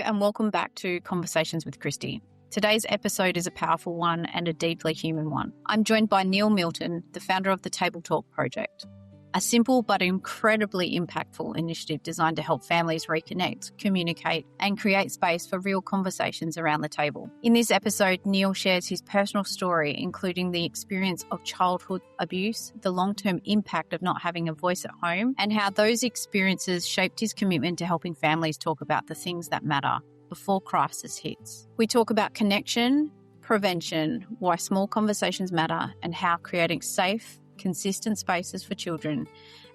and welcome back to Conversations with Kristi. Today's episode is a powerful one and a deeply human one. I'm joined by Neil Milton, the founder of the Table Talk Project, a simple but incredibly impactful initiative designed to help families reconnect, communicate, and create space for real conversations around the table. In this episode, Neil shares his personal story, including the experience of childhood abuse, the long-term impact of not having a voice at home, and how those experiences shaped his commitment to helping families talk about the things that matter before crisis hits. We talk about connection, prevention, why small conversations matter, and how creating safe, consistent spaces for children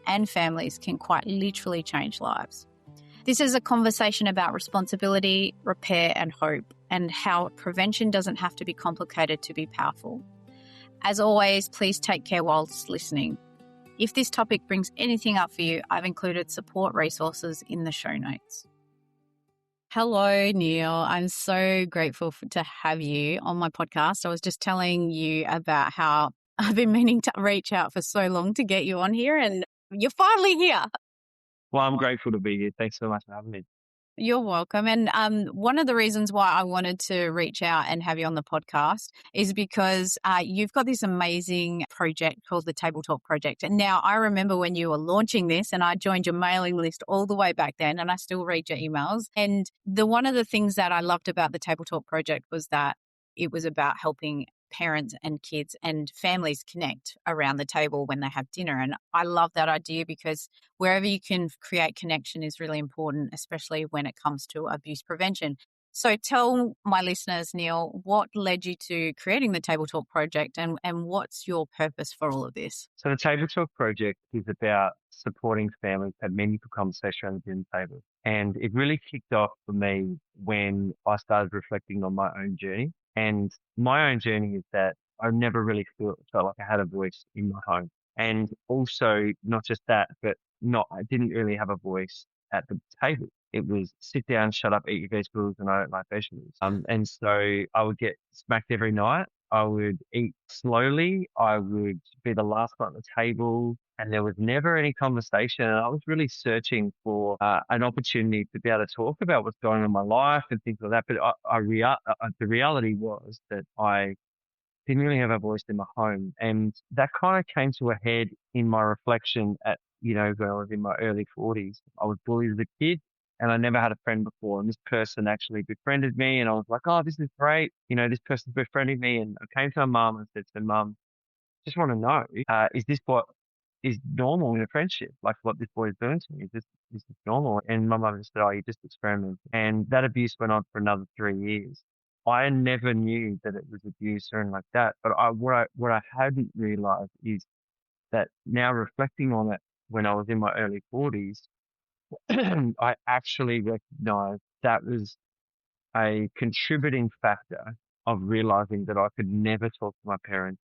and families can quite literally change lives. This is a conversation about responsibility, repair, and hope, and how prevention doesn't have to be complicated to be powerful. As always, please take care whilst listening. If this topic brings anything up for you, I've included support resources in the show notes. Hello, Neil. I'm so grateful to have you on my podcast. I was just telling you about how I've been meaning to reach out for so long to get you on here, and you're finally here. Well, I'm grateful to be here. Thanks so much for having me. You're welcome. And one of the reasons why I wanted to reach out and have you on the podcast is because you've got this amazing project called the Table Talk Project. And now I remember when you were launching this, and I joined your mailing list all the way back then, and I still read your emails. And one of the things that I loved about the Table Talk Project was that it was about helping parents and kids and families connect around the table when they have dinner. And I love that idea because wherever you can create connection is really important, especially when it comes to abuse prevention. So tell my listeners, Neil, what led you to creating the Table Talk Project, and what's your purpose for all of this? So the Table Talk Project is about supporting families to have meaningful conversation around the dinner table. And it really kicked off for me when I started reflecting on my own journey. And my own journey is that I never really felt like I had a voice in my home. And also not just that, but I didn't really have a voice at the table. It was sit down, shut up, eat your vegetables, and I don't like vegetables. And so I would get smacked every night. I would eat slowly. I would be the last one at the table, and there was never any conversation. And I was really searching for an opportunity to be able to talk about what's going on in my life and things like that. But the reality was that I didn't really have a voice in my home. And that kind of came to a head in my reflection when I was in my early 40s. I was bullied as a kid, and I never had a friend before. And this person actually befriended me, and I was like, oh, this is great. This person's befriending me. And I came to my mum and said to Mum, just want to know, is this what is normal in a friendship? Like what this boy is doing to me? Is this normal? And my mum just said, oh, you just experimented. And that abuse went on for another 3 years. I never knew that it was abuse or anything like that. But what I hadn't realized is that now reflecting on it when I was in my early 40s, I actually recognized that was a contributing factor of realizing that I could never talk to my parents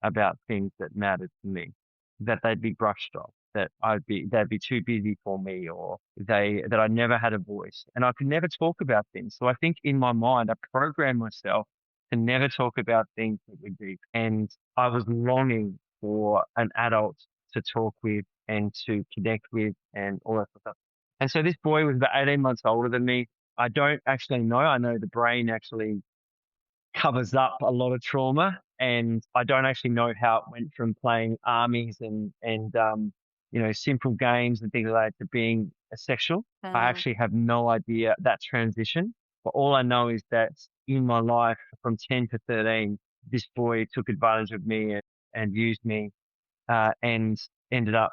about things that mattered to me, that they'd be brushed off, that they'd be too busy for me, or that I never had a voice, and I could never talk about things. So I think in my mind, I programmed myself to never talk about things that were deep, and I was longing for an adult to talk with and to connect with and all that sort of stuff. And so this boy was about 18 months older than me. I don't actually know. I know the brain actually covers up a lot of trauma, and I don't actually know how it went from playing armies and simple games and things like that to being a sexual. I actually have no idea that transition. But all I know is that in my life from 10 to 13, this boy took advantage of me and used me, and ended up,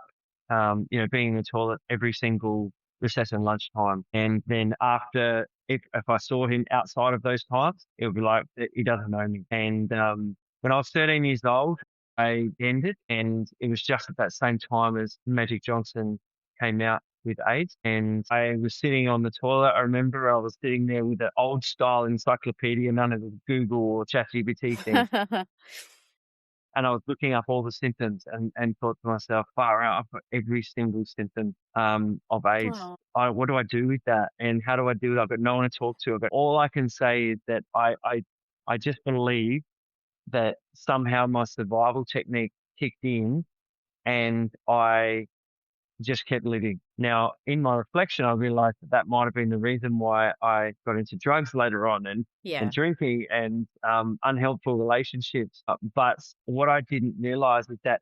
being in the toilet every single recess and lunchtime. And then after, if I saw him outside of those times, it would be like, he doesn't know me. And when I was 13 years old, I ended, and it was just at that same time as Magic Johnson came out with AIDS. And I was sitting on the toilet. I remember I was sitting there with an old style encyclopedia, none of the Google or ChatGPT things. And I was looking up all the symptoms and thought to myself, far out, I've got every single symptom of AIDS. Wow. What do I do with that? And how do I do it? I've got no one to talk to. But all I can say is that I just believe that somehow my survival technique kicked in, and I just kept living. Now, in my reflection, I realized that might have been the reason why I got into drugs later on and drinking and unhelpful relationships. But what I didn't realize is that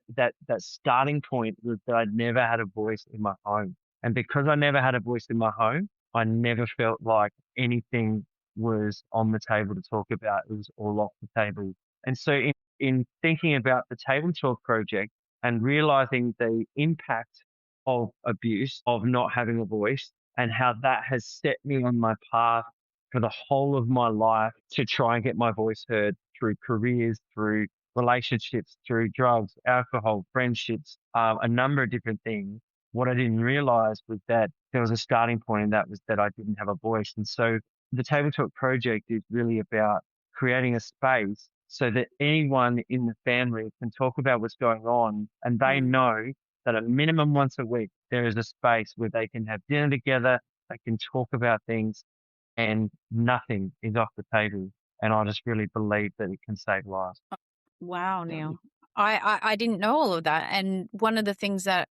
starting point was that I'd never had a voice in my home. And because I never had a voice in my home, I never felt like anything was on the table to talk about. It was all off the table. And so in thinking about the Table Talk project and realizing the impact of abuse, of not having a voice, and how that has set me on my path for the whole of my life to try and get my voice heard through careers, through relationships, through drugs, alcohol, friendships, a number of different things. What I didn't realize was that there was a starting point, and that was that I didn't have a voice. And so the Table Talk project is really about creating a space so that anyone in the family can talk about what's going on, and they know that a minimum once a week, there is a space where they can have dinner together, they can talk about things, and nothing is off the table. And I just really believe that it can save lives. Wow, Neil. I didn't know all of that. And one of the things that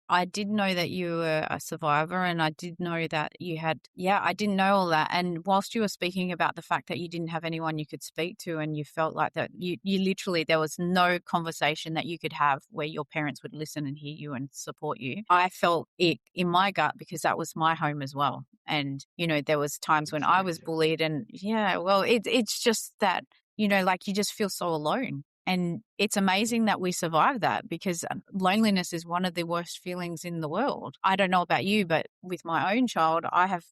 I did know that you were a survivor, and I did know that you had, I didn't know all that. And whilst you were speaking about the fact that you didn't have anyone you could speak to, and you felt like that you literally, there was no conversation that you could have where your parents would listen and hear you and support you. I felt it in my gut because that was my home as well. And, there was times when I was bullied, and it's just that, like you just feel so alone. And it's amazing that we survived that, because loneliness is one of the worst feelings in the world. I don't know about you, but with my own child, I have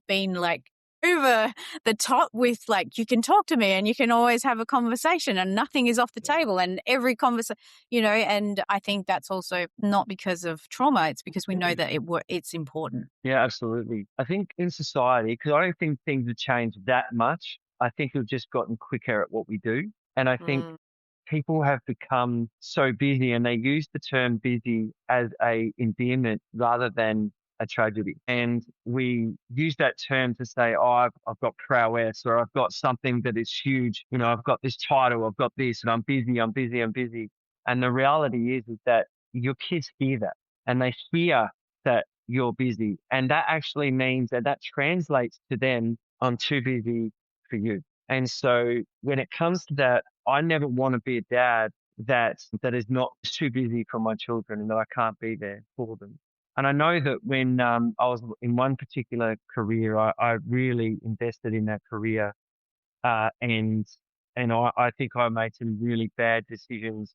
been like over the top with like, you can talk to me and you can always have a conversation and nothing is off the table, and every conversation, and I think that's also not because of trauma. It's because we know that it's important. Yeah, absolutely. I think in society, because I don't think things have changed that much. I think we've just gotten quicker at what we do. And I think people have become so busy, and they use the term busy as a endearment rather than a tragedy. And we use that term to say, oh, I've got prowess, or I've got something that is huge. I've got this title, I've got this, and I'm busy. And the reality is that your kids hear that, and they hear that you're busy. And that actually means that translates to them, I'm too busy for you. And so when it comes to that, I never want to be a dad that is not too busy for my children, and that I can't be there for them. And I know that when I was in one particular career, I really invested in that career, and I think I made some really bad decisions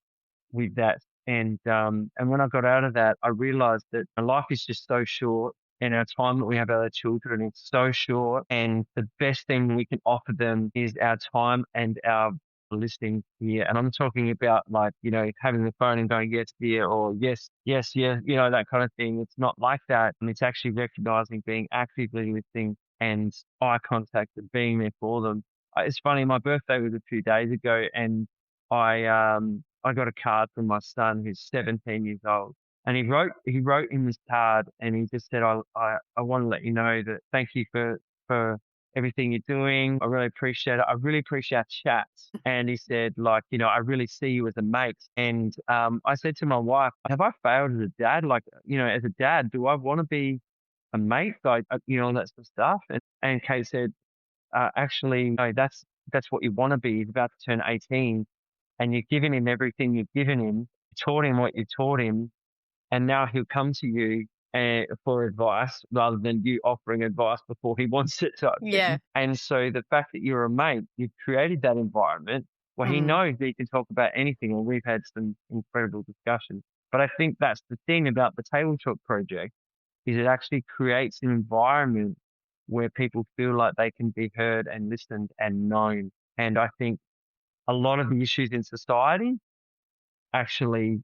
with that. And when I got out of that, I realized that life is just so short, and our time that we have with our children is so short. And the best thing we can offer them is our time and our listening here. And I'm talking about like, having the phone and going, yes, dear, or yes, yeah, that kind of thing. It's not like that. And it's actually recognizing, being actively listening, and eye contact, and being there for them. It's funny, my birthday was a few days ago, and I got a card from my son who's 17 years old. And he wrote in this card, and he just said, I want to let you know that thank you for everything you're doing. I really appreciate it. I really appreciate our chats. And he said, like, I really see you as a mate. And I said to my wife, have I failed as a dad? Like, as a dad, do I want to be a mate? Like, that sort of stuff. And Kate said, actually, no, that's what you want to be. He's about to turn 18, and you've given him everything you've given him. You taught him what you taught him. And now he'll come to you for advice rather than you offering advice before he wants it. Yeah. And so the fact that you're a mate, you've created that environment where he knows that he can talk about anything, and we've had some incredible discussions. But I think that's the thing about the Table Talk project, is it actually creates an environment where people feel like they can be heard and listened and known. And I think a lot of the issues in society actually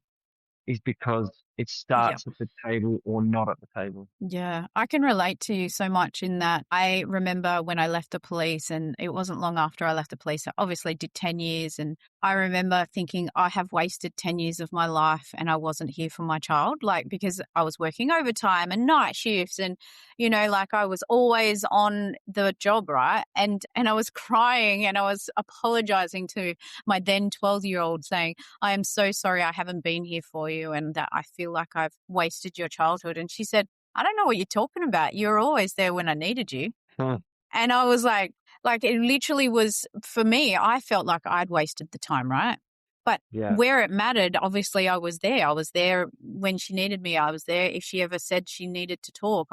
is because it starts at the table or not at the table. Yeah, I can relate to you so much in that. I remember when I left the police, and it wasn't long after I left the police, I obviously did 10 years, and I remember thinking I have wasted 10 years of my life and I wasn't here for my child, like because I was working overtime and night shifts and, like I was always on the job, right? And I was crying and I was apologizing to my then 12-year-old saying, I am so sorry I haven't been here for you and that I feel like I've wasted your childhood. And she said, I don't know what you're talking about. You were always there when I needed you. Hmm. And I was like it literally was, for me, I felt like I'd wasted the time, right? But Yeah. where it mattered, obviously I was there. I was there when she needed me. I was there if she ever said she needed to talk.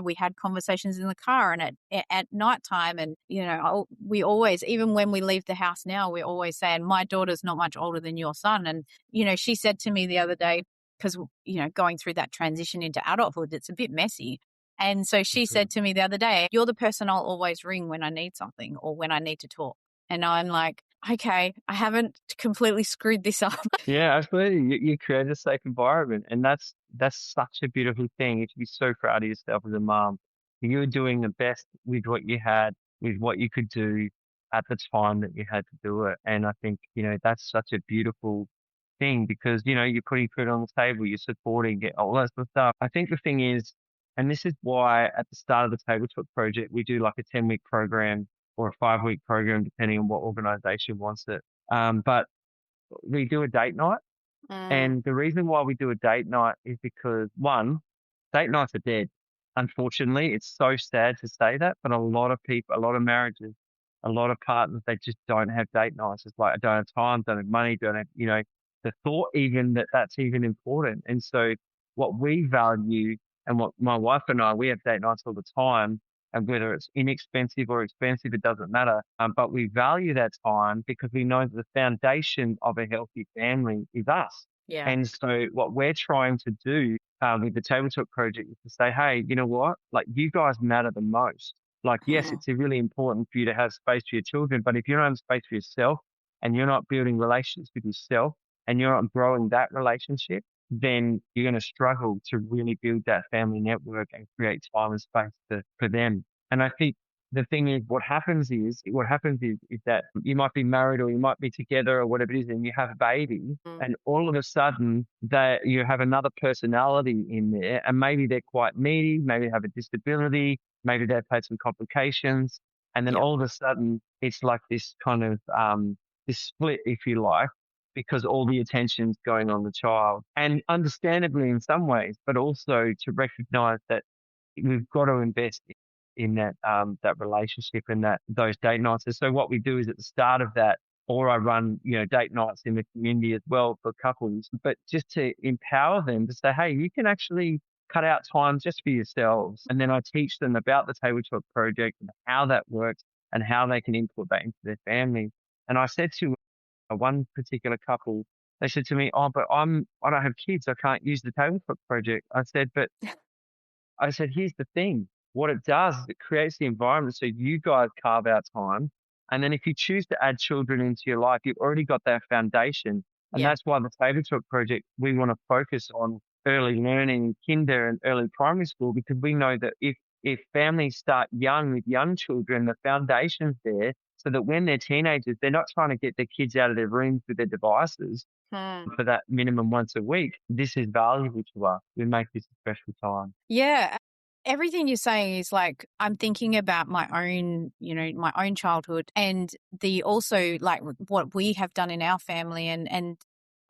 We had conversations in the car and at nighttime. And, we always, even when we leave the house now, we always say, and my daughter's not much older than your son. And, she said to me the other day, because, going through that transition into adulthood, it's a bit messy. And so she said to me the other day, you're the person I'll always ring when I need something or when I need to talk. And I'm like, okay, I haven't completely screwed this up. Yeah, absolutely. You create a safe environment, and that's such a beautiful thing. You should be so proud of yourself as a mom. You were doing the best with what you had, with what you could do at the time that you had to do it. And I think, that's such a beautiful thing because, you're putting food on the table, you're supporting it, all that sort of stuff. I think the thing is, and this is why at the start of the Table Talk project, we do like a 10-week program or a 5-week program, depending on what organization wants it. But we do a date night. And the reason why we do a date night is because, one, date nights are dead. Unfortunately, it's so sad to say that, but a lot of people, a lot of marriages, a lot of partners, they just don't have date nights. It's like, I don't have time, don't have money, don't have, the thought even that that's even important. And so what we value and what my wife and I, we have date nights all the time. And whether it's inexpensive or expensive, it doesn't matter. But we value that time because we know that the foundation of a healthy family is us. Yeah. And so what we're trying to do with the Table Talk project is to say, hey, you know what? Like, you guys matter the most. Like, yes, it's really important for you to have space for your children, but if you don't have space for yourself and you're not building relationships with yourself and you're not growing that relationship, then you're going to struggle to really build that family network and create time and space for them. And I think the thing is, what happens is that you might be married or you might be together or whatever it is, and you have a baby, and all of a sudden that you have another personality in there, and maybe they're quite needy, maybe they have a disability, maybe they've had some complications, and then all of a sudden it's like this kind of this split, if you like, because all the attention's going on the child, and understandably in some ways, but also to recognize that we've got to invest in that relationship and those date nights. And so what we do is at the start of that, or I run, date nights in the community as well for couples, but just to empower them to say, hey, you can actually cut out time just for yourselves. And then I teach them about the Table Talk project and how that works and how they can input that into their family. And I said to one particular couple, they said to me, oh, but I don't have kids. I can't use the Table Talk project. I said, here's the thing. What it does is it creates the environment so you guys carve out time. And then if you choose to add children into your life, you've already got that foundation. And that's why the Table Talk project, we want to focus on early learning, kinder and early primary school, because we know that if families start young with young children, the foundation's there so that when they're teenagers, they're not trying to get their kids out of their rooms with their devices for that minimum once a week. This is valuable to us. We make this a special time. Yeah. Everything you're saying is like, I'm thinking about my own childhood and also like what we have done in our family. And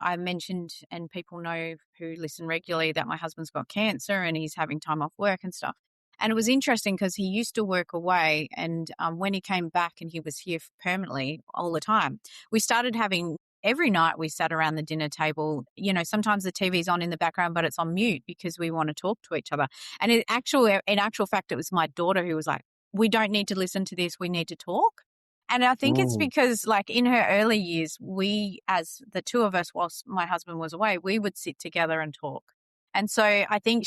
I mentioned, and people know who listen regularly, that my husband's got cancer and he's having time off work and stuff. And it was interesting because he used to work away. And when he came back and he was here permanently all the time, we started having every night we sat around the dinner table. Sometimes the TV's on in the background, but it's on mute because we want to talk to each other. And in actual fact, it was my daughter who was like, we don't need to listen to this. We need to talk. And I think it's because like in her early years, we, as the two of us, whilst my husband was away, we would sit together and talk. And so I think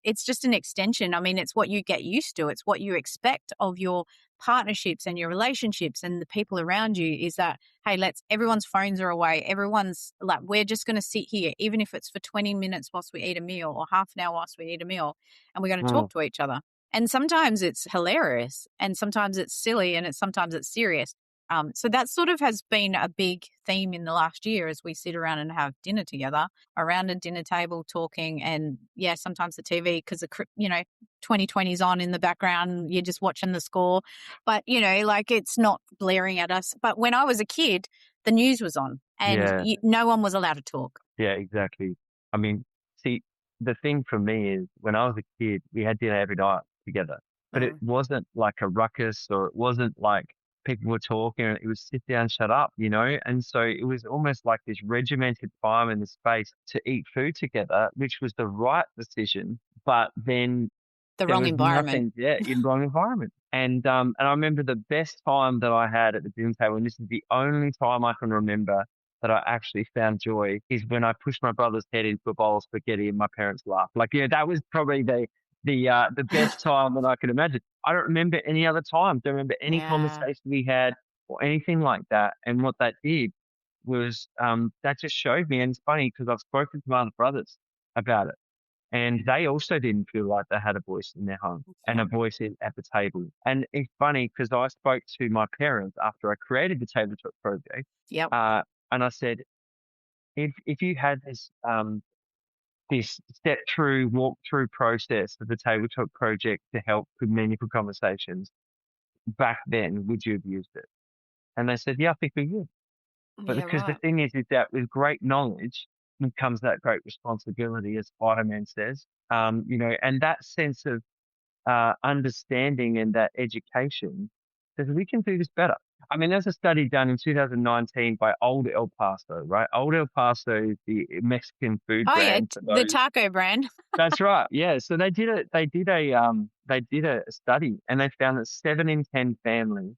it's just an extension. I mean, it's what you get used to. It's what you expect of your partnerships and your relationships and the people around you is that, hey, everyone's phones are away. Everyone's like, we're just going to sit here, even if it's for 20 minutes whilst we eat a meal or half an hour whilst we eat a meal, and we're going to talk to each other. And sometimes it's hilarious and sometimes it's silly and sometimes it's serious. So that sort of has been a big theme in the last year as we sit around and have dinner together around a dinner table talking, and sometimes the TV because 2020's on in the background, you're just watching the score, but like it's not blaring at us. But when I was a kid, the news was on and no one was allowed to talk. Yeah, exactly. I mean, see, the thing for me is when I was a kid, we had dinner every night together, but it wasn't like a ruckus or it wasn't like people were talking. It was sit down, shut up, and so it was almost like this regimented time in the space to eat food together, which was the right decision, but then the wrong environment. In wrong environment. And I remember the best time that I had at the dinner table, and this is the only time I can remember that I actually found joy, is when I pushed my brother's head into a bowl of spaghetti and my parents laughed. Like, that was probably the best time that I could imagine. I don't remember any other time. Don't remember any conversation we had or anything like that. And what that did was that just showed me, and it's funny because I've spoken to my other brothers about it, and they also didn't feel like they had a voice in their home and a voice at the table. And it's funny because I spoke to my parents after I created the Tabletop Project. And I said, if you had this this walk through process of the Tabletop Project to help with meaningful conversations back then, would you have used it? And they said, yeah, I think we would. But because the thing is that with great knowledge comes that great responsibility, as Spider-Man says, and that sense of understanding and that education says we can do this better. I mean, there's a study done in 2019 by Old El Paso, right? Old El Paso is the Mexican food brand. The taco brand. That's right. Yeah. So they did a study, and they found that 7 in 10 families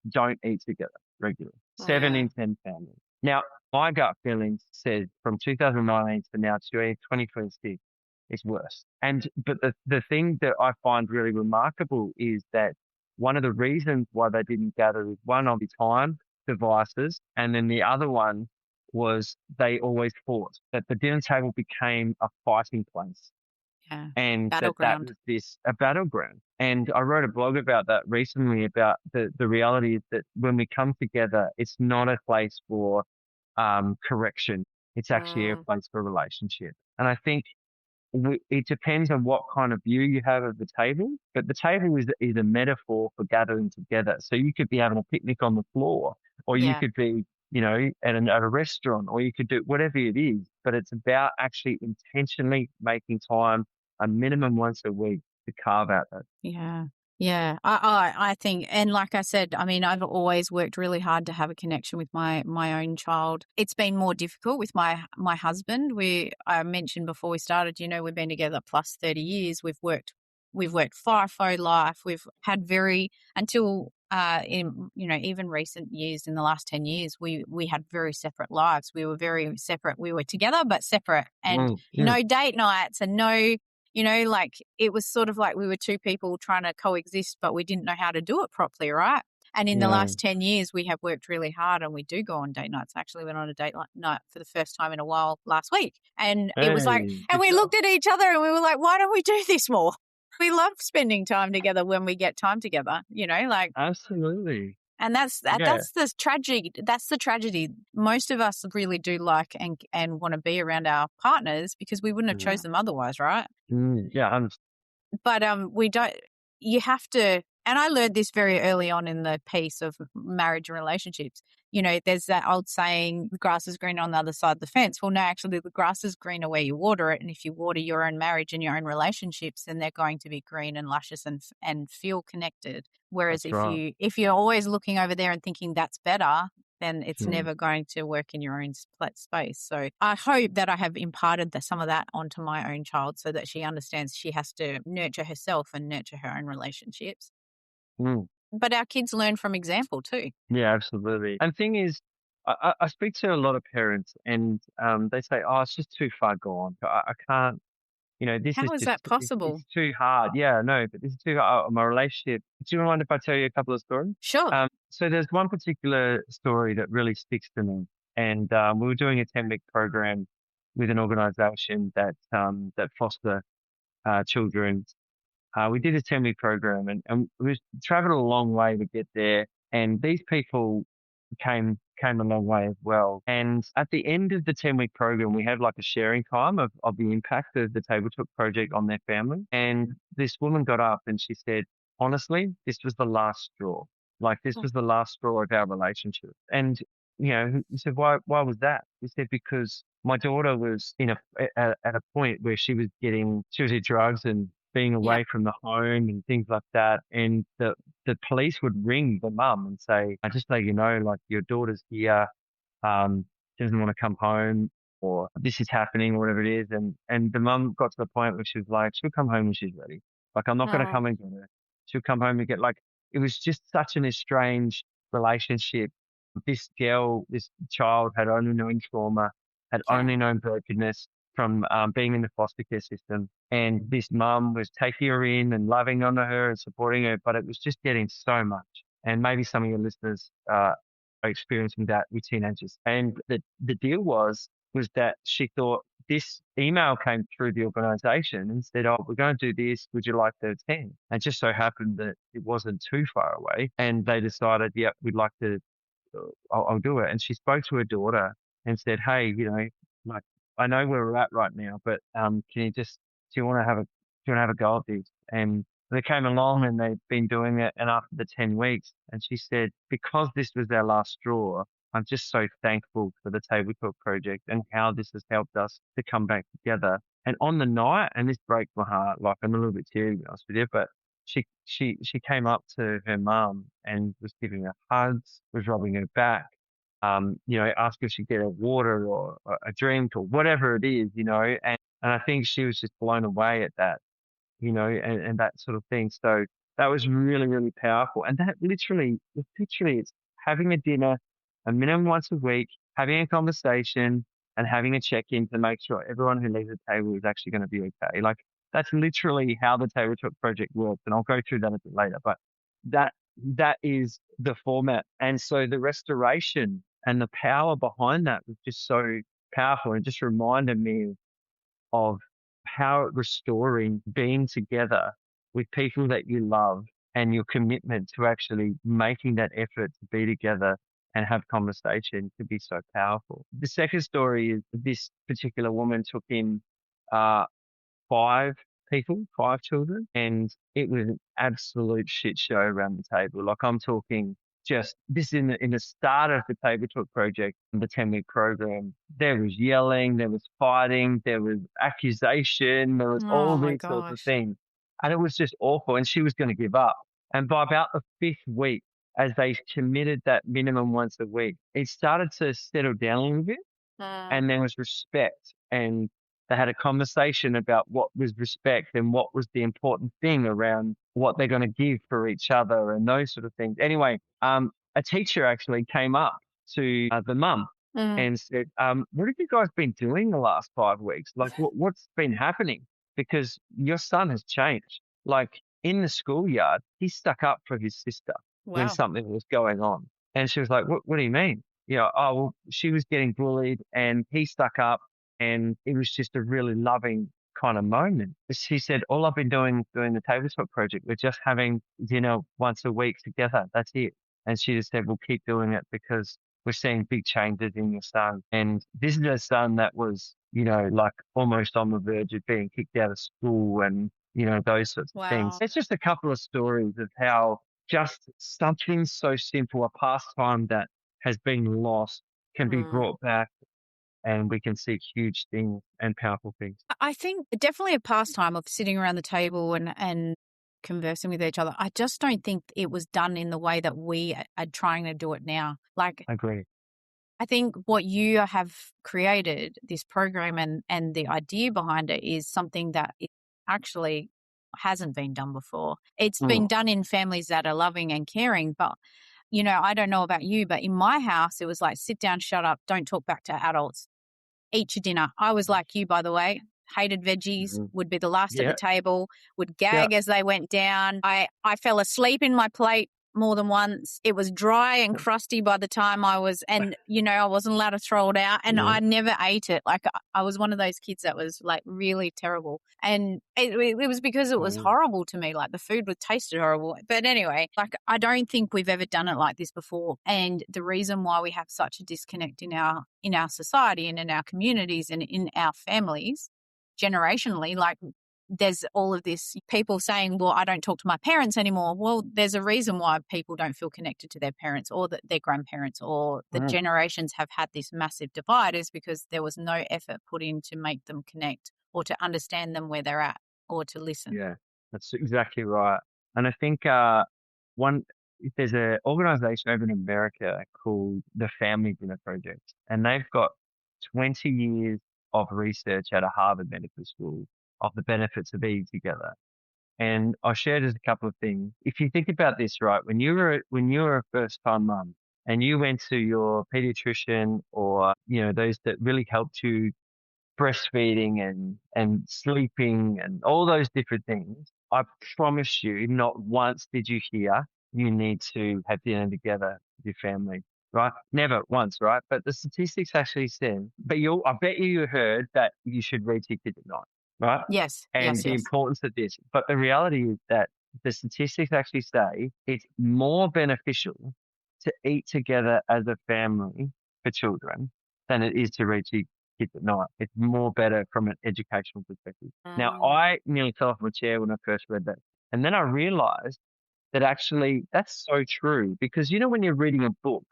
don't eat together regularly. 7 in 10 families. Now, my gut feeling says from 2019 to now, 2026, is worse. But the thing that I find really remarkable is that one of the reasons why they didn't gather is one, on the time devices, and then the other one was they always fought, that the dinner table became a fighting place. Yeah. And that was a battleground. And I wrote a blog about that recently, about the reality is that when we come together, it's not a place for correction. It's actually a place for relationship. And I think it depends on what kind of view you have of the table, but the table is a metaphor for gathering together. So you could be having a picnic on the floor, or you could be, at a restaurant, or you could do whatever it is, but it's about actually intentionally making time a minimum once a week to carve out that. Yeah. Yeah, I think, and like I said, I mean, I've always worked really hard to have a connection with my own child. It's been more difficult with my husband. I mentioned before we started, we've been together plus 30 years. We've worked FIFO life. We've had until even recent years, in the last 10 years, we had very separate lives. We were very separate. We were together but separate, and no date nights and no. It was sort of like we were two people trying to coexist, but we didn't know how to do it properly, right? And in the last 10 years, we have worked really hard, and we do go on date nights. Actually, went on a date night for the first time in a while last week. And it was like, and we looked at each other and we were like, why don't we do this more? We love spending time together when we get time together, Absolutely. And that's the tragedy. That's the tragedy. Most of us really do like and want to be around our partners because we wouldn't have chose them otherwise, right? Yeah. But we don't. You have to. And I learned this very early on in the piece of marriage and relationships. There's that old saying, the grass is greener on the other side of the fence. Well, no, actually, the grass is greener where you water it. And if you water your own marriage and your own relationships, then they're going to be green and luscious and feel connected. Whereas if you're always looking over there and thinking that's better, then it's never going to work in your own space. So I hope that I have imparted some of that onto my own child so that she understands she has to nurture herself and nurture her own relationships. But our kids learn from example too. Yeah, absolutely. And the thing is, I speak to a lot of parents, and they say, "Oh, it's just too far gone. I can't. How is that possible? It's too hard." Yeah, no, but this is too hard. My relationship. Do you mind if I tell you a couple of stories? Sure. So there's one particular story that really sticks to me, and we were doing a 10-week program with an organisation that foster children. We did a 10-week program, and we traveled a long way to get there. And these people came a long way as well. And at the end of the 10-week program, we had like a sharing time of the impact of the Table Talk project on their family. And this woman got up and she said, honestly, this was the last straw. Like this was the last straw of our relationship. And, you know, he said, why was that? He said, because my daughter was at a point where she was in drugs and being away from the home and things like that. And the police would ring the mum and say, I just let you know, like your daughter's here, doesn't want to come home, or this is happening, or whatever it is. And the mum got to the point where she was like, she'll come home when she's ready. Like, I'm not going to come and get her. She'll come home and it was just such an estranged relationship. This child had only known trauma, had only known brokenness from being in the foster care system. And this mum was taking her in and loving on her and supporting her, but it was just getting so much. And maybe some of your listeners are experiencing that with teenagers. And the deal was that she thought this email came through the organisation and said, oh, we're going to do this. Would you like to attend? And it just so happened that it wasn't too far away. And they decided, yeah, we'd like to, I'll do it. And she spoke to her daughter and said, hey, you know, like, I know where we're at right now, but do you want to have a go at this? And they came along and they've been doing it. And after the 10 weeks, and she said, because this was our last straw, I'm just so thankful for the Table Talk project and how this has helped us to come back together. And on the night, and this breaks my heart, like I'm a little bit teary, to be honest with you, but she came up to her mum and was giving her hugs, was rubbing her back, you know, asked if she'd get her water or a drink or whatever it is, you know, and I think she was just blown away at that, you know, and that sort of thing. So that was really, really powerful. And that literally it's having a dinner a minimum once a week, having a conversation and having a check-in to make sure everyone who leaves the table is actually going to be okay. Like that's literally how the Table Talk project works. And I'll go through that a bit later, but that is the format. And so the restoration and the power behind that was just so powerful. And just reminded me of how restoring being together with people that you love and your commitment to actually making that effort to be together and have conversation could be so powerful. The second story is this particular woman took in 5 children, and it was an absolute shit show around the table. Like I'm talking just this in the start of the Table Talk project, the 10-week program, there was yelling, there was fighting, there was accusation, there was all these sorts of things. And it was just awful. And she was going to give up. And by about the 5th week, as they committed that minimum once a week, it started to settle down a little bit. And there was respect. And they had a conversation about what was respect and what was the important thing around what they're going to give for each other and those sort of things. Anyway, a teacher actually came up to the mum and said, what have you guys been doing the last 5 weeks? Like, what's been happening? Because your son has changed. Like, in the schoolyard, he stuck up for his sister when something was going on. And she was like, what do you mean? You know, oh, well, she was getting bullied and he stuck up, and it was just a really loving kind of moment. She said, all I've been doing the Table Talk project, we're just having dinner once a week together. That's it. And she just said, we'll keep doing it because we're seeing big changes in your son. And this is a son that was, you know, like almost on the verge of being kicked out of school and, you know, those sorts of things. It's just a couple of stories of how just something so simple, a pastime that has been lost, can be brought back, and we can see huge things and powerful things. I think definitely a pastime of sitting around the table and conversing with each other. I just don't think it was done in the way that we are trying to do it now. Like, I agree. I think what you have created, this program and the idea behind it, is something that it actually hasn't been done before. It's been done in families that are loving and caring, but you know, I don't know about you, but in my house, it was like, sit down, shut up, don't talk back to adults, eat your dinner. I was like you, by the way, hated veggies, would be the last at the table, would gag as they went down. I fell asleep in my plate more than once. It was dry and crusty by the time I wasn't allowed to throw it out, and I never ate it. Like, I was one of those kids that was like really terrible, and it was because it was horrible to me. Like, the food would tasted horrible. But anyway, like, I don't think we've ever done it like this before, and the reason why we have such a disconnect in our society and in our communities and in our families generationally, like, there's all of this people saying, well, I don't talk to my parents anymore. Well, there's a reason why people don't feel connected to their parents or their grandparents, or the generations have had this massive divide, is because there was no effort put in to make them connect or to understand them where they're at or to listen. Yeah, that's exactly right. And I think there's an organization over in America called the Family Dinner Project, and they've got 20 years of research at a Harvard Medical School of the benefits of eating together. And I'll share just a couple of things. If you think about this, right, when you were a first time mum and you went to your pediatrician or, those that really helped you breastfeeding and sleeping and all those different things, I promise you, not once did you hear you need to have dinner together with your family, right? Never once, right? But the statistics actually said, I bet you heard that you should read to your kids at night, right? Yes. And the importance of this. But the reality is that the statistics actually say it's more beneficial to eat together as a family for children than it is to read to your kids at night. It's more better from an educational perspective. Now, I nearly fell off my chair when I first read that. And then I realized that actually that's so true, because, when you're reading a book,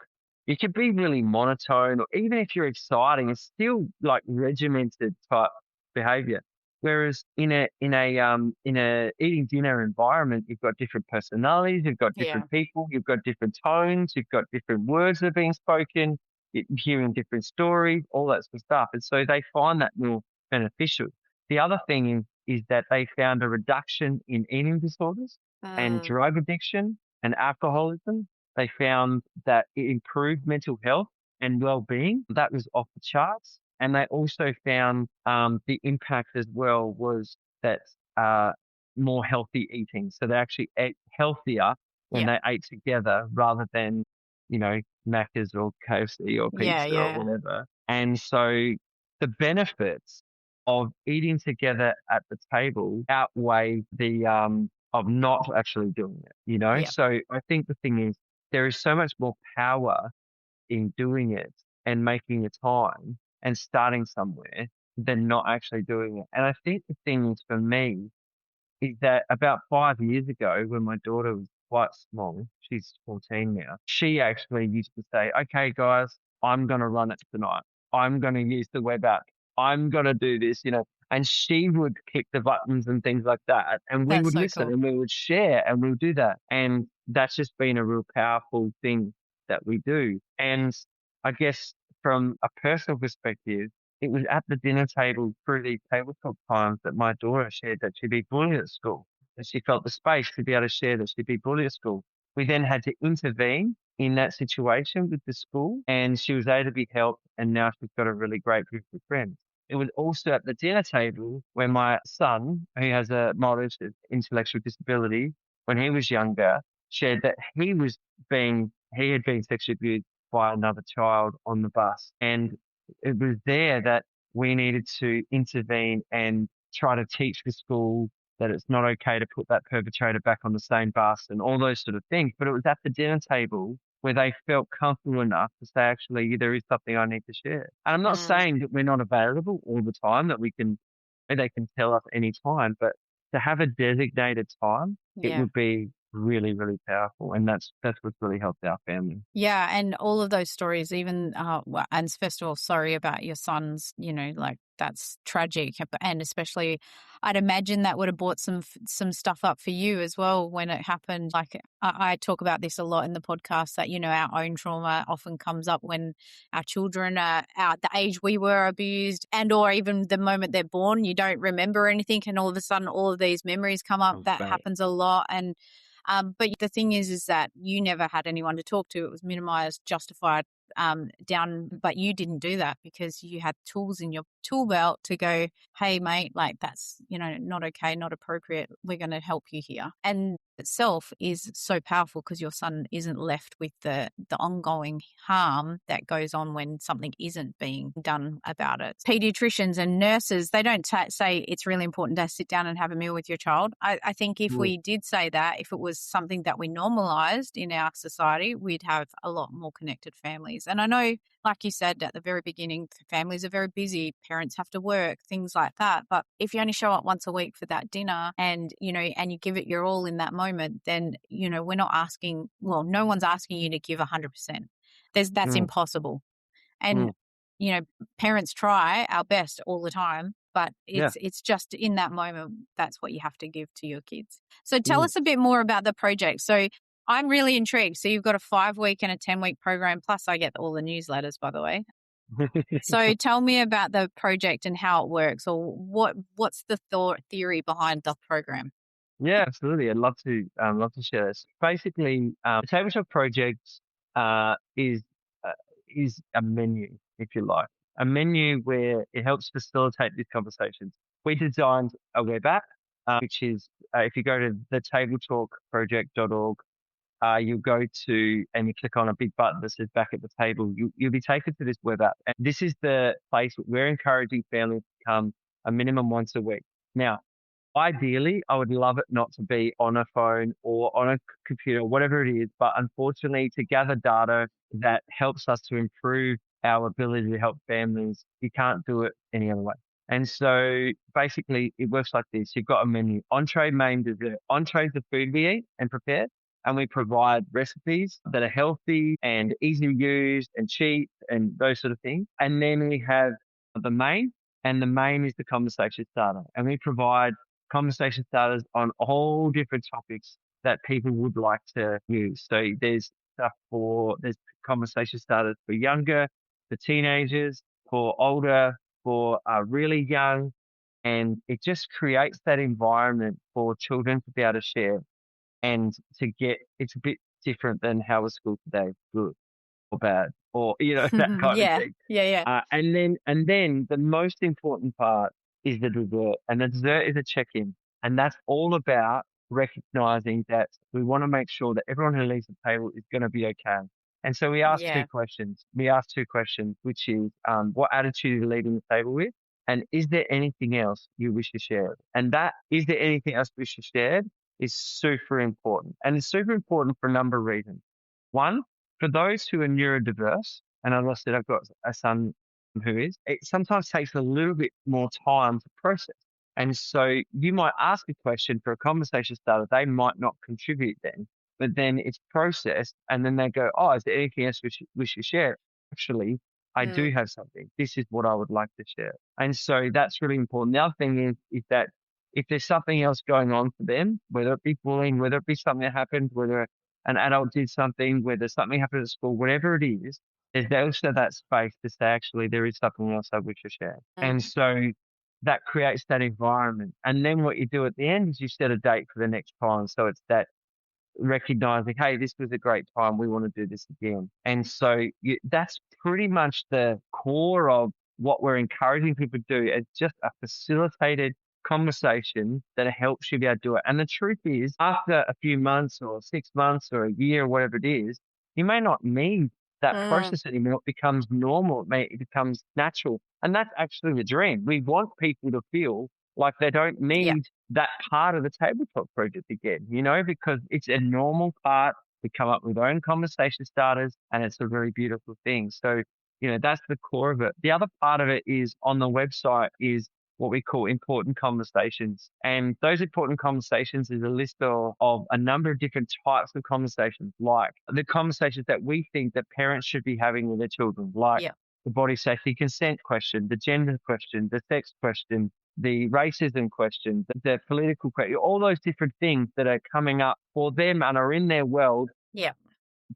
it can be really monotone, or even if you're exciting, it's still like regimented type behavior. Whereas in a eating dinner environment, you've got different personalities, you've got different people, you've got different tones, you've got different words that are being spoken, you're hearing different stories, all that sort of stuff. And so they find that more beneficial. The other thing is that they found a reduction in eating disorders and drug addiction and alcoholism. They found that it improved mental health and well-being. That was off the charts. And they also found the impact as well was that more healthy eating. So they actually ate healthier when they ate together rather than, Macca's or KFC or pizza or whatever. And so the benefits of eating together at the table outweigh the of not actually doing it, So I think the thing is, there is so much more power in doing it and making the time and starting somewhere than not actually doing it. And I think the thing is, for me, is that about 5 years ago, when my daughter was quite small, she's 14 now, she actually used to say, okay, guys, I'm going to run it tonight. I'm going to use the web app. I'm going to do this, and she would kick the buttons and things like that. And we would listen and we would share and we'll do that. And that's just been a real powerful thing that we do. And I guess from a personal perspective, it was at the dinner table through these tabletop times that my daughter shared that she'd be bullied at school, that she felt the space to be able to share that she'd be bullied at school. We then had to intervene in that situation with the school, and she was able to be helped, and now she's got a really great group of friends. It was also at the dinner table where my son, who has a mild intellectual disability, when he was younger, shared that he had been sexually abused by another child on the bus. And it was there that we needed to intervene and try to teach the school that it's not okay to put that perpetrator back on the same bus and all those sort of things. But it was at the dinner table where they felt comfortable enough to say, actually, there is something I need to share. And I'm not saying that we're not available all the time, that they can tell us any time, but to have a designated time, it would be really, really powerful. And that's what's really helped our family. Yeah. And all of those stories, even, and first of all, sorry about your sons, like, that's tragic. And especially, I'd imagine that would have brought some stuff up for you as well when it happened. Like, I talk about this a lot in the podcast, that, our own trauma often comes up when our children are at the age we were abused, and or even the moment they're born, you don't remember anything, and all of a sudden all of these memories come up. That happens a lot. And but the thing is that you never had anyone to talk to. It was minimized, justified, down, but you didn't do that because you had tools in your tool belt to go, hey, mate, like that's, not okay, not appropriate. We're going to help you here. And itself is so powerful because your son isn't left with the ongoing harm that goes on when something isn't being done about it. Pediatricians and nurses, they don't say it's really important to sit down and have a meal with your child. I think if we did say that, if it was something that we normalized in our society, we'd have a lot more connected families. And I know, like you said at the very beginning, families are very busy, parents have to work, things like that. But if you only show up once a week for that dinner and you give it your all in that moment, then, we're not asking, no one's asking you to give 100%. That's impossible. And, parents try our best all the time, but it's just in that moment, that's what you have to give to your kids. So tell us a bit more about the project. So I'm really intrigued. So you've got a 5-week and a 10-week program, plus I get all the newsletters, by the way. So tell me about the project and how it works, or what's the theory behind the program? Yeah, absolutely. I'd love to share this. Basically, the tabletop project is a menu, if you like, a menu where it helps facilitate these conversations. We designed a web app, which is if you go to thetabletalkproject.org, you go to and you click on a big button that says back at the table. You'll be taken to this web app, and this is the place we're encouraging families to come a minimum once a week. Now, ideally, I would love it not to be on a phone or on a computer, whatever it is. But unfortunately, to gather data that helps us to improve our ability to help families, you can't do it any other way. And so basically, it works like this. You've got a menu: entree, main, dessert. Entree is the food we eat and prepare, and we provide recipes that are healthy and easy to use and cheap and those sort of things. And then we have the main, and the main is the conversation starter. And we provide conversation starters on all different topics that people would like to use. So there's conversation starters for younger, for teenagers, for older, for really young. And it just creates that environment for children to be able to share and it's a bit different than how was school today, good or bad, or, that kind of thing. Yeah. And then the most important part is the dessert, and the dessert is a check-in, and that's all about recognizing that we want to make sure that everyone who leaves the table is going to be okay. And so we ask two questions. Which is, what attitude are you leaving the table with? And is there anything else you wish to share? And that, is there anything else we wish to share, is super important. And it's super important for a number of reasons. One, for those who are neurodiverse, and as I said, I've got a son who is, it sometimes takes a little bit more time to process. And so you might ask a question for a conversation starter, they might not contribute then, but then it's processed and then they go, oh, is there anything else we should share? Actually, I do have something. This is what I would like to share. And so that's really important. The other thing is that if there's something else going on for them, whether it be bullying, whether it be something that happened, whether an adult did something, whether something happened at school, whatever it is, there's also that space to say, actually, there is something else I wish to share. And so that creates that environment. And then what you do at the end is you set a date for the next time. So it's that recognizing, hey, this was a great time. We want to do this again. And so that's pretty much the core of what we're encouraging people to do. It's just a facilitated conversation that helps you be able to do it. And the truth is, after a few months or 6 months or a year or whatever it is, you may not need that process anymore. It becomes normal. It becomes natural. And that's actually the dream. We want people to feel like they don't need that part of the tabletop project again, because it's a normal part. We come up with our own conversation starters, and it's a very beautiful thing. So, that's the core of it. The other part of it is on the website is what we call important conversations. And those important conversations is a list of a number of different types of conversations, like the conversations that we think that parents should be having with their children, like the body safety consent question, the gender question, the sex question, the racism question, the political question, all those different things that are coming up for them and are in their world. Yeah.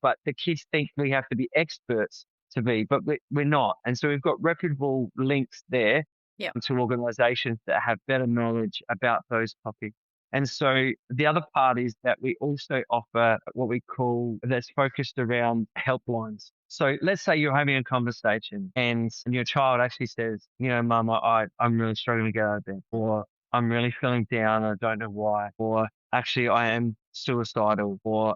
But the kids think we have to be experts to be, but we're not. And so we've got reputable links there to organizations that have better knowledge about those topics. And so the other part is that we also offer what we call that's focused around helplines. So let's say you're having a conversation and your child actually says, Mum, I'm really struggling to get out of bed, or I'm really feeling down. I don't know why, or actually I am suicidal, or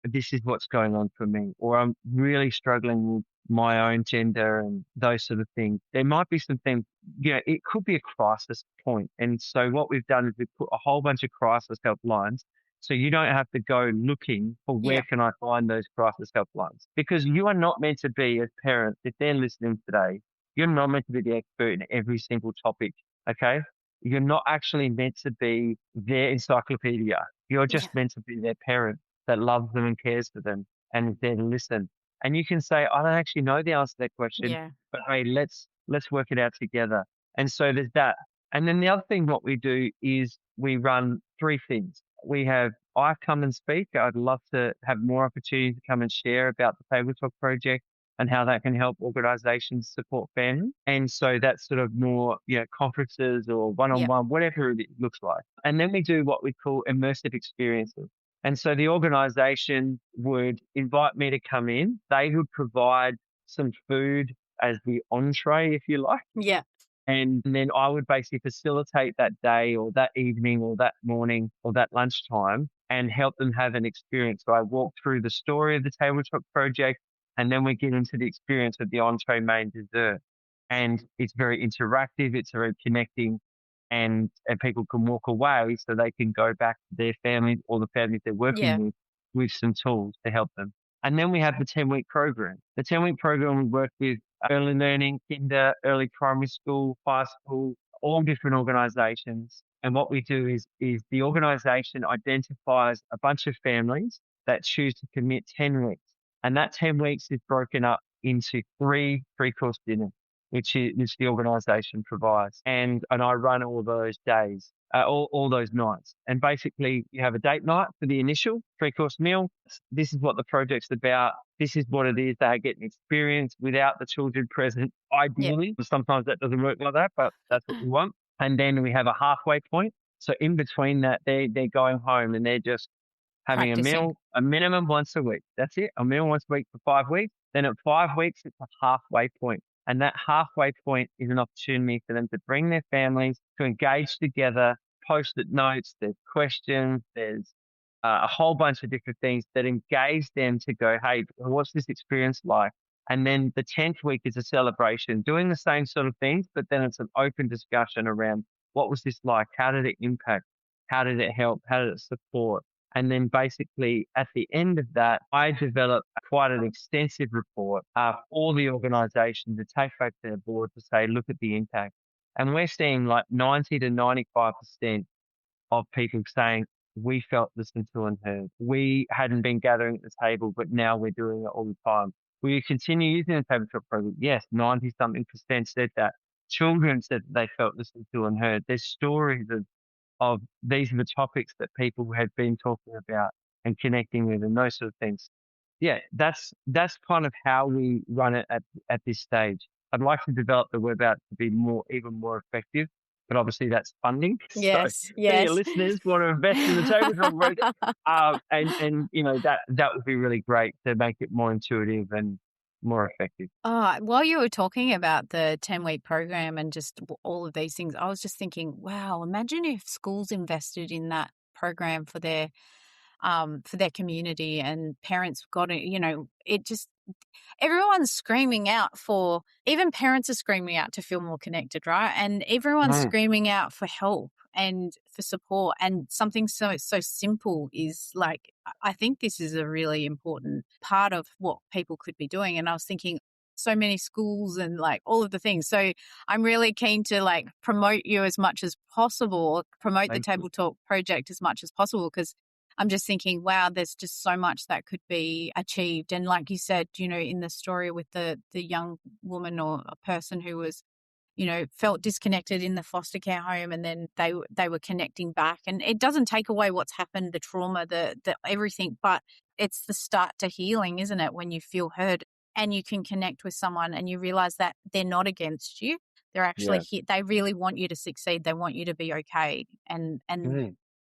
this is what's going on for me, or I'm really struggling with my own gender and those sort of things. There might be some things, it could be a crisis point. And so what we've done is we've put a whole bunch of crisis helplines. So you don't have to go looking for where can I find those crisis helplines, because you are not meant to be, as parents, if they're listening today, you're not meant to be the expert in every single topic. Okay. You're not actually meant to be their encyclopedia. You're just meant to be their parent that loves them and cares for them and is there to listen. And you can say, I don't actually know the answer to that question, but hey, let's work it out together. And so there's that. And then the other thing, what we do is we run 3 things. We have I come and speak. I'd love to have more opportunity to come and share about the Table Talk project and how that can help organizations support families. And so that's sort of more, conferences or one-on-one, whatever it looks like. And then we do what we call immersive experiences. And so the organization would invite me to come in. They would provide some food as the entree, if you like. Yeah. And then I would basically facilitate that day or that evening or that morning or that lunchtime and help them have an experience. So I walk through the story of the Table Talk project, and then we get into the experience of the entree, main, dessert. And it's very interactive. It's very connecting. And people can walk away so they can go back to their family or the families they're working with some tools to help them. And then we have the 10-week program. The 10-week program, we work with early learning, kinder, early primary school, high school, all different organizations. And what we do is the organization identifies a bunch of families that choose to commit 10 weeks. And that 10 weeks is broken up into 3 3-course dinners, which the organization provides. And I run all those days, all those nights. And basically you have a date night for the initial 3-course meal. This is what the project's about. This is what it is. They get an experience without the children present, ideally. Sometimes that doesn't work like that, but that's what we want. And then we have a halfway point. So in between that, they're going home and they're just having a meal, a minimum once a week. That's it. A meal once a week for 5 weeks. Then at 5 weeks, it's a halfway point. And that halfway point is an opportunity for them to bring their families, to engage together, post-it notes, there's questions, there's a whole bunch of different things that engage them to go, hey, what's this experience like? And then the 10th week is a celebration, doing the same sort of things, but then it's an open discussion around what was this like? How did it impact? How did it help? How did it support? And then basically at the end of that, I developed quite an extensive report for the organisation to take back to their board to say, look at the impact. And we're seeing like 90 to 95% of people saying, we felt listened to and heard. We hadn't been gathering at the table, but now we're doing it all the time. Will you continue using the Table Talk program? Yes, 90-something% said that. Children said that they felt listened to and heard. There's stories of these are the topics that people have been talking about and connecting with and those sort of things. Yeah, that's kind of how we run it at this stage. I'd like to develop the web app to be even more effective, but obviously that's funding. Yes, so your listeners want to invest in the Table Talk project, and that would be really great to make it more intuitive and more effective. While you were talking about the 10-week program and just all of these things, I was just thinking, wow, imagine if schools invested in that program for their community and parents got it, it just, everyone's screaming out for, even parents are screaming out to feel more connected, right? And everyone's screaming out for help and for support, and something so simple is like, I think this is a really important part of what people could be doing. And I was thinking so many schools and like all of the things. So I'm really keen to like promote you as much as possible, promote the Table Talk project as much as possible, because I'm just thinking, wow, there's just so much that could be achieved. And like you said, in the story with the young woman or a person who was, felt disconnected in the foster care home, and then they were connecting back. And it doesn't take away what's happened, the trauma, the everything, but it's the start to healing, isn't it? When you feel heard and you can connect with someone and you realize that they're not against you. They're actually here. They really want you to succeed. They want you to be okay. And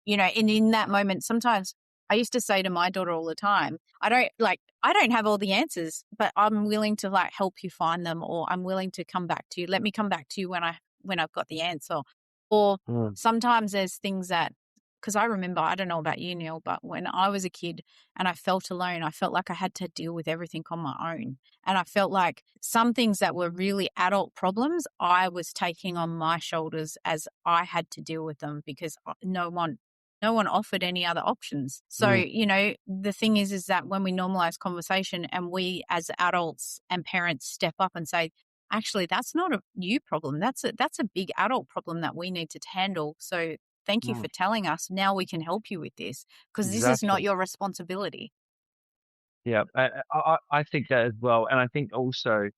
and in that moment, sometimes I used to say to my daughter all the time, I don't have all the answers, but I'm willing to help you find them, or I'm willing to come back to you. Let me come back to you when I've got the answer. Or sometimes there's things that, because I remember, I don't know about you, Neil, but when I was a kid and I felt alone, I felt like I had to deal with everything on my own. And I felt like some things that were really adult problems, I was taking on my shoulders as I had to deal with them, because no one offered any other options. So, the thing is that when we normalize conversation and we as adults and parents step up and say, actually, that's not a you problem. That's a big adult problem that we need to handle. So thank you for telling us. Now we can help you with this, because this is not your responsibility. Yeah, I think that as well. And I think also,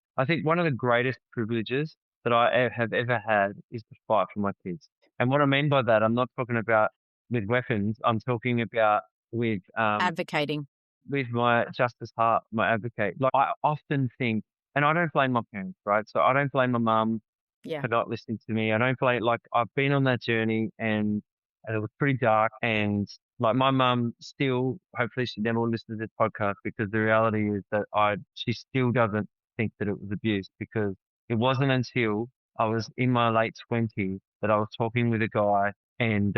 one of the greatest privileges that I have ever had is to fight for my kids. And what I mean by that, I'm not talking about with weapons. I'm talking about with Advocating. with my justice heart, my advocate. Like, I often think, and I don't blame my parents, right? So I don't blame my mum for not listening to me. I don't blame, I've been on that journey, and it was pretty dark. And like, my mum still, hopefully she never will listen to this podcast, because the reality is that she still doesn't think that it was abuse, because it wasn't until I was in my late 20s that I was talking with a guy, and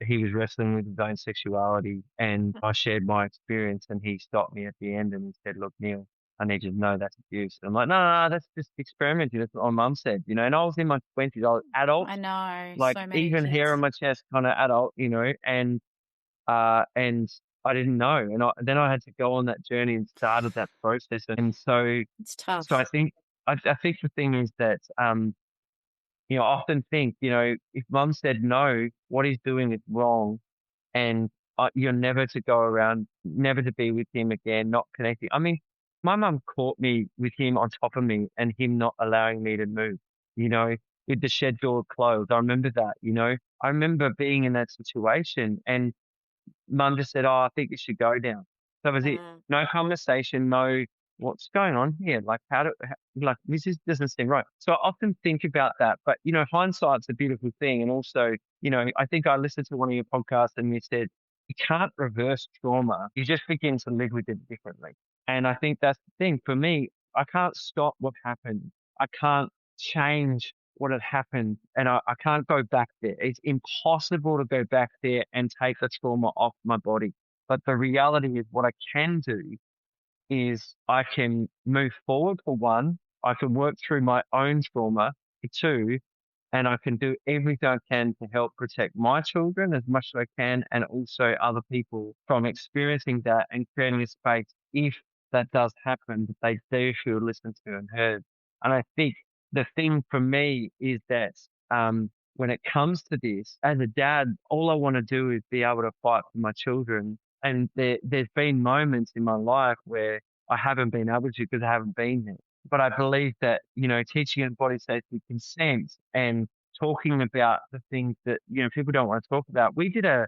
he was wrestling with his own sexuality, and I shared my experience, and he stopped me at the end and he said, "Look, Neil, I need you to know that's abuse." And I'm like, no, that's just experimenting. That's what my mum said, and I was in my 20s, I was adult, I know, like, so many even kids. hair on my chest, kind of adult, and I didn't know. And then I had to go on that journey and started that process. And so, It's tough. I think the thing is that, I often think, if mum said no, what he's doing is wrong, and you're never to go around, never to be with him again, not connecting. I mean, my mum caught me with him on top of me and him not allowing me to move, with the shed door closed. I remember that, I remember being in that situation, and mum just said, "Oh, I think you should go down." That was it. No conversation, no, what's going on here? Like, doesn't seem right. So I often think about that, but hindsight's a beautiful thing. And also, I think I listened to one of your podcasts and you said, you can't reverse trauma. You just begin to live with it differently. And I think that's the thing for me. I can't stop what happened. I can't change what had happened, and I can't go back there. It's impossible to go back there and take the trauma off my body. But the reality is, what I can do is I can move forward, for one. I can work through my own trauma, for two, and I can do everything I can to help protect my children as much as I can, and also other people from experiencing that, and creating a space, if that does happen, that they do feel listened to and heard. And I think the thing for me is that, when it comes to this, as a dad, all I want to do is be able to fight for my children. And there's been moments in my life where I haven't been able to, because I haven't been there. But I believe that, teaching in body safety consent and talking about the things that, people don't want to talk about. We did a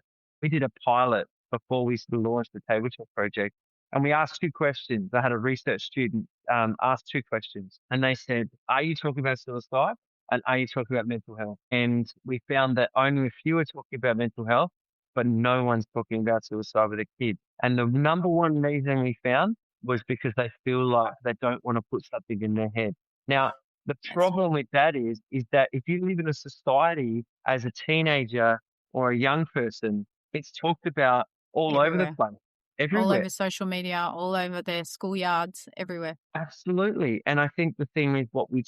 pilot before we launched the Tabletop Project, and we asked two questions. I had a research student ask two questions, and they said, "Are you talking about suicide? And are you talking about mental health?" And we found that only a few are talking about mental health, but no one's talking about suicide with a kid. And the number one reason we found was because they feel like they don't want to put something in their head. Now, the problem with that is that if you live in a society as a teenager or a young person, it's talked about all over the place, everywhere. All over social media, all over their schoolyards, everywhere. Absolutely. And I think the thing is, what we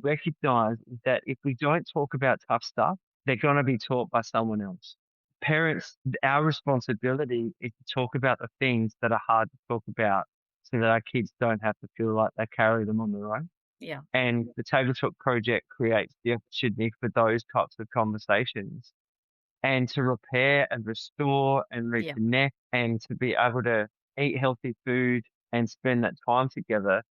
recognize is that if we don't talk about tough stuff, they're going to be taught by someone else. Parents, our responsibility is to talk about the things that are hard to talk about, so that our kids don't have to feel like they carry them on their own. Yeah. And the Tabletop Project creates the opportunity for those types of conversations, and to repair and restore and reconnect, and to be able to eat healthy food and spend that time together.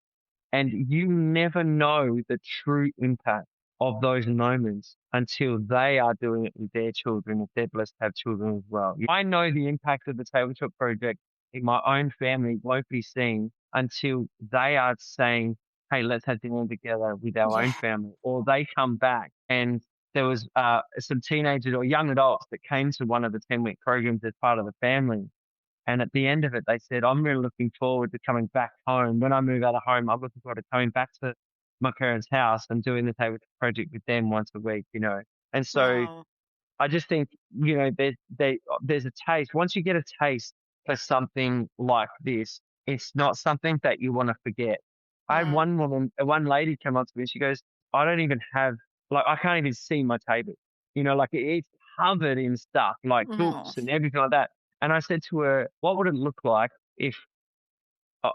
And you never know the true impact of those moments until they are doing it with their children, if they're blessed to have children as well. I know the impact of the Tabletop Project in my own family won't be seen until they are saying, "Hey, let's have dinner together with our own family," or they come back and there was some teenagers or young adults that came to one of the 10-week programs as part of the family. And at the end of it, they said, I'm really looking forward to coming back home. When I move out of home, I'm looking forward to coming back to my parents' house and doing the table project with them once a week, you know. And so Oh, I just think, you know, there's a taste. Once you get a taste for something like this, it's not something that you want to forget. I had mm, one lady come up to me and she goes, I don't even have, like, I can't even see my table. You know, like it's covered in stuff, like oh, books and everything like that. And I said to her, what would it look like if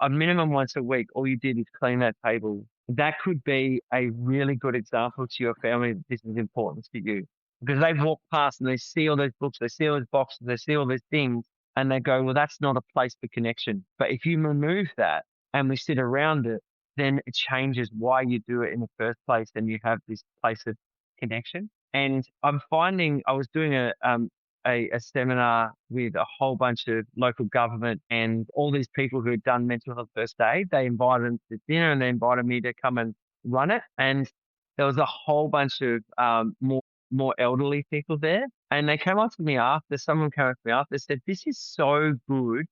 a minimum once a week, all you did is clean that table? That could be a really good example to your family that this is important to you. Because they walk past and they see all those books, they see all those boxes, they see all those things, and they go, well, that's not a place for connection. But if you remove that and we sit around it, then it changes why you do it in the first place, and you have this place of connection. And I'm finding I was doing a seminar with a whole bunch of local government and all these people who had done mental health first aid. They invited them to dinner and they invited me to come and run it. And there was a whole bunch of more elderly people there. And they came up to me after, someone came up to me after, said, this is so good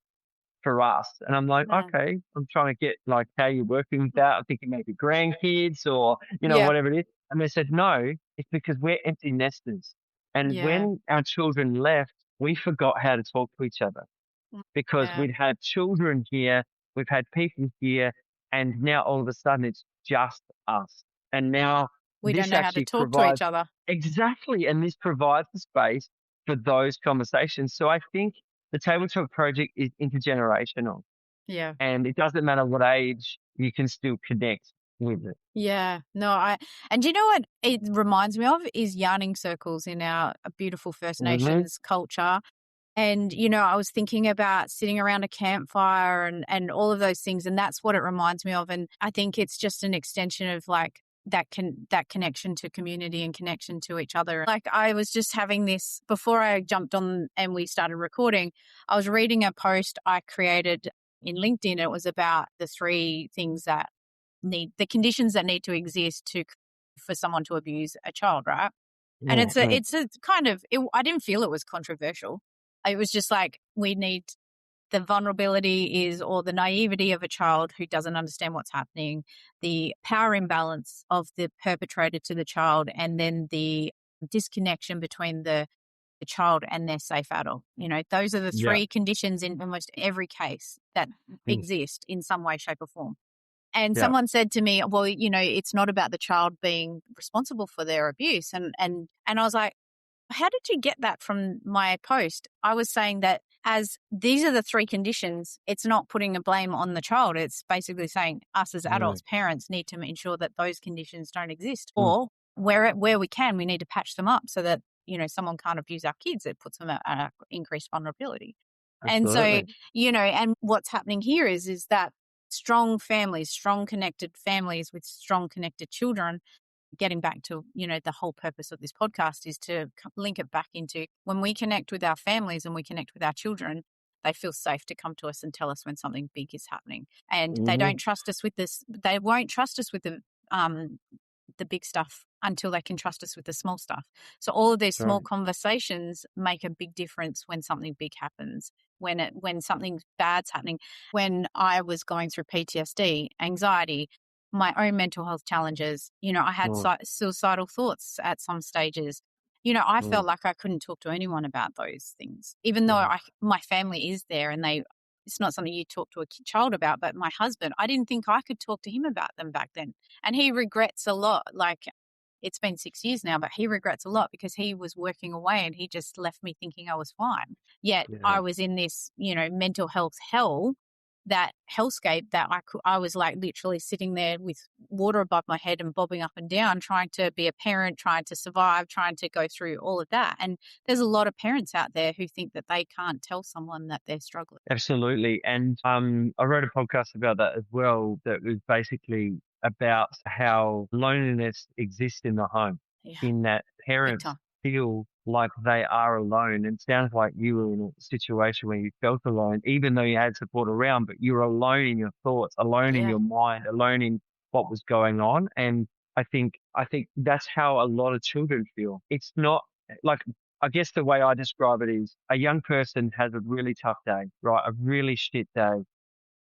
for us. And I'm like, mm, okay, I'm trying to get like how you're working with that. I'm thinking maybe grandkids or, you know, yeah, whatever it is. And they said, no, it's because we're empty nesters. And yeah, when our children left, we forgot how to talk to each other mm, because yeah. we'd had children here, we've had people here, and now all of a sudden it's just us. And now We don't this know how to actually talk to each provides other. exactly, and this provides the space for those conversations. So I think the Tabletop Project is intergenerational, Yeah. and it doesn't matter what age, you can still connect with it. Yeah, no, and do you know what it reminds me of is yarning circles in our beautiful First Hmm. Nations culture. And, I was thinking about sitting around a campfire and all of those things. And that's what it reminds me of. And I think it's just an extension of like that connection to community and connection to each other. Like I was just having this before I jumped on and we started recording, I was reading a post I created in LinkedIn. It was about the three things that the conditions that need to exist for someone to abuse a child, right? And Hmm. it's a kind of I didn't feel it was controversial. It was just like we need the vulnerability is or the naivety of a child who doesn't understand what's happening, the power imbalance of the perpetrator to the child, and then the disconnection between the child and their safe adult. Those are the Yeah. three conditions in almost every case that Mm. exist in some way, shape, or form. And Yeah. someone said to me, well, it's not about the child being responsible for their abuse. And I was like, how did you get that from my post? I was saying that as these are the three conditions, it's not putting a blame on the child. It's basically saying us as Mm. adults, parents need to ensure that those conditions don't exist. Mm. Or where we can, we need to patch them up so that, someone can't abuse our kids. It puts them at increased vulnerability. And so, Absolutely. and what's happening here is that strong families, strong connected families with strong connected children, getting back to, the whole purpose of this podcast is to link it back into when we connect with our families and we connect with our children, they feel safe to come to us and tell us when something big is happening. And they Hmm. don't trust us with this. They won't trust us with the big stuff until they can trust us with the small stuff. So all of these Right. small conversations make a big difference when something big happens, when something bad's happening. When I was going through PTSD, anxiety, my own mental health challenges, I had Mm. suicidal thoughts at some stages. I Mm. felt like I couldn't talk to anyone about those things, even though Yeah. my family is there and it's not something you talk to a child about, but my husband, I didn't think I could talk to him about them back then. And he regrets a lot. Like it's been 6 years now, but he regrets a lot because he was working away and he just left me thinking I was fine. Yet Yeah. I was in this, mental health hell, that hellscape that I was like literally sitting there with water above my head and bobbing up and down, trying to be a parent, trying to survive, trying to go through all of that. And there's a lot of parents out there who think that they can't tell someone that they're struggling. Absolutely. And I wrote a podcast about that as well that was basically about how loneliness exists in the home, Yeah, in that big parents time. feel like they are alone. And it sounds like you were in a situation where you felt alone, even though you had support around, but you were alone in your thoughts, alone in Yeah. your mind, alone in what was going on. And I think I think that's how a lot of children feel. It's not like, I guess the way I describe it is a young person has a really tough day, right? A really shit day.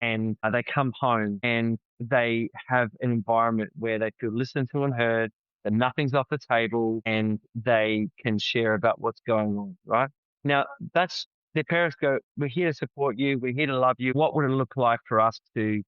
And they come home and they have an environment where they feel listened to and heard, that nothing's off the table, and they can share about what's going on, right? Now, that's their parents go, we're here to support you. We're here to love you. What would it look like for us to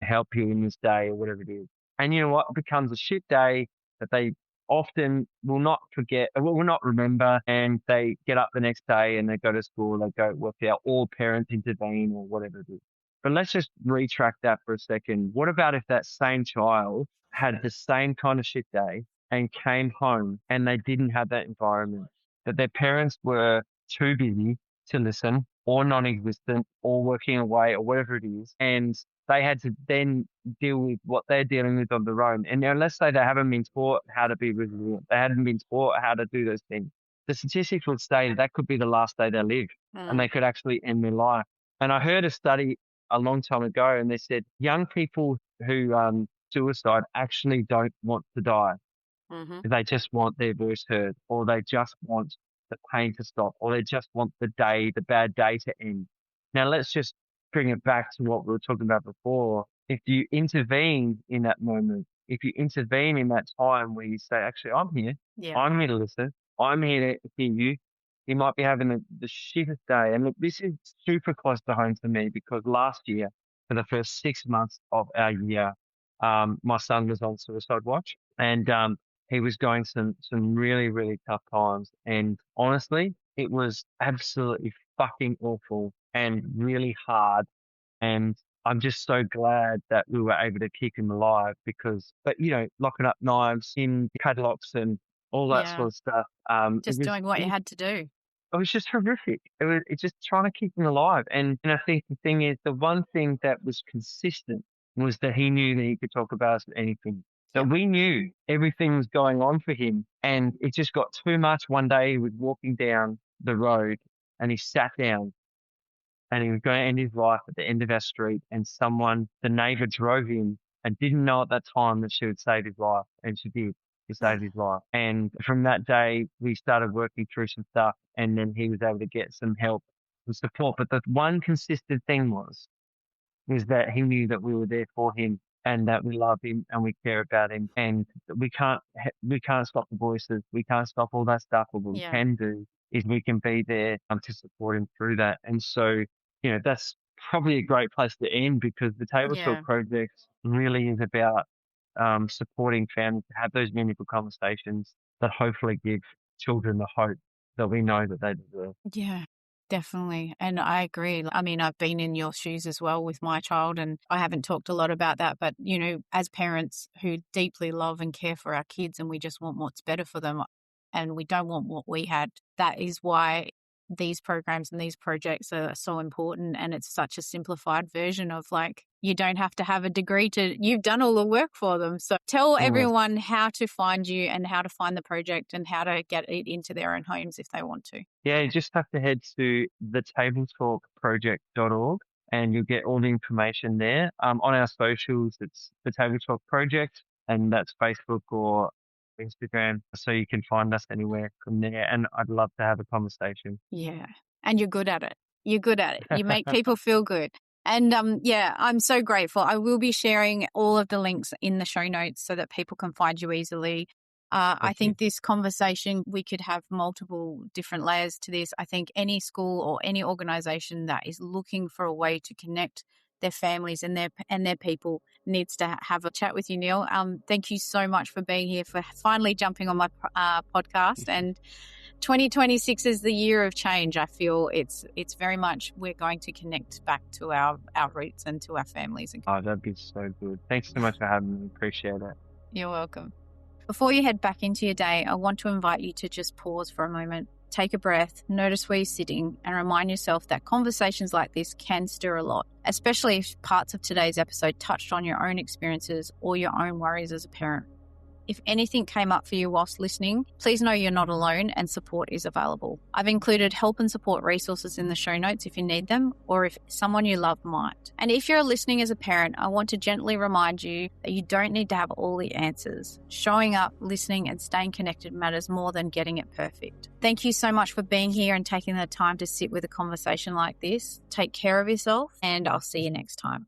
help you in this day or whatever it is? And you know what? It becomes a shit day that they often will not forget, will not remember, and they get up the next day and they go to school, they go work out, all parents intervene or whatever it is. But let's just retract that for a second. What about if that same child had the same kind of shit day and came home and they didn't have that environment, that their parents were too busy to listen or non-existent or working away or whatever it is, and they had to then deal with what they're dealing with on their own. And now let's say they haven't been taught how to be resilient. They hadn't been taught how to do those things. The statistics would say that could be the last day they live and they could actually end their life. And I heard a study a long time ago, and they said young people who suicide actually don't want to die. They just want their voice heard, or they just want the pain to stop, or they just want the bad day to end. Now let's just bring it back to what we were talking about before. If you intervene in that moment, if you intervene in that time where you say, actually, I'm here, I'm here to listen, I'm here to hear you. You might be having the shittest day. And look, this is super close to home for me because last year, for the first 6 months of our year, my son was on suicide watch, and he was going some really, really tough times. And honestly, it was absolutely fucking awful and really hard. And I'm just so glad that we were able to keep him alive but locking up knives in padlocks and all that sort of stuff. Just doing what you had to do. It was just horrific. It's just trying to keep him alive. And I think the thing is, the one thing that was consistent was that he knew that he could talk about anything. So we knew everything was going on for him. And it just got too much. One day he was walking down the road and he sat down and he was going to end his life at the end of our street. And the neighbor drove in and didn't know at that time that she would save his life. And she did. She saved his life. And from that day, we started working through some stuff, and then he was able to get some help and support. But the one consistent thing was that he knew that we were there for him and that we love him and we care about him. And we can't stop the voices. We can't stop all that stuff. But what we can do is we can be there to support him through that. And so, that's probably a great place to end, because the Table Talk Project really is about supporting families to have those meaningful conversations that hopefully give children the hope that we know that they deserve. Yeah, definitely. And I agree. I mean, I've been in your shoes as well with my child, and I haven't talked a lot about that. But, as parents who deeply love and care for our kids, and we just want what's better for them, and we don't want what we had, that is why these programs and these projects are so important. And it's such a simplified version of, like, you don't have to have a degree you've done all the work for them. So tell everyone how to find you and how to find the project and how to get it into their own homes if they want to. Yeah, you just have to head to thetabletalkproject.org and you'll get all the information there. On our socials, it's the Table Talk Project, and that's Facebook or Instagram, so you can find us anywhere from there. And I'd love to have a conversation. Yeah, and you're good at it. You make people feel good. And I'm so grateful. I will be sharing all of the links in the show notes so that people can find you easily. I think this conversation, we could have multiple different layers to this. I think any school or any organization that is looking for a way to connect their families and their people needs to have a chat with you, Neil. Thank you so much for being here, for finally jumping on my podcast. And 2026 is the year of change. I feel it's very much, we're going to connect back to our roots and to our families. Oh, that'd be so good. Thanks so much for having me. Appreciate it. You're welcome. Before you head back into your day, I want to invite you to just pause for a moment. Take a breath, notice where you're sitting, and remind yourself that conversations like this can stir a lot, especially if parts of today's episode touched on your own experiences or your own worries as a parent. If anything came up for you whilst listening, please know you're not alone and support is available. I've included help and support resources in the show notes if you need them or if someone you love might. And if you're listening as a parent, I want to gently remind you that you don't need to have all the answers. Showing up, listening, and staying connected matters more than getting it perfect. Thank you so much for being here and taking the time to sit with a conversation like this. Take care of yourself, and I'll see you next time.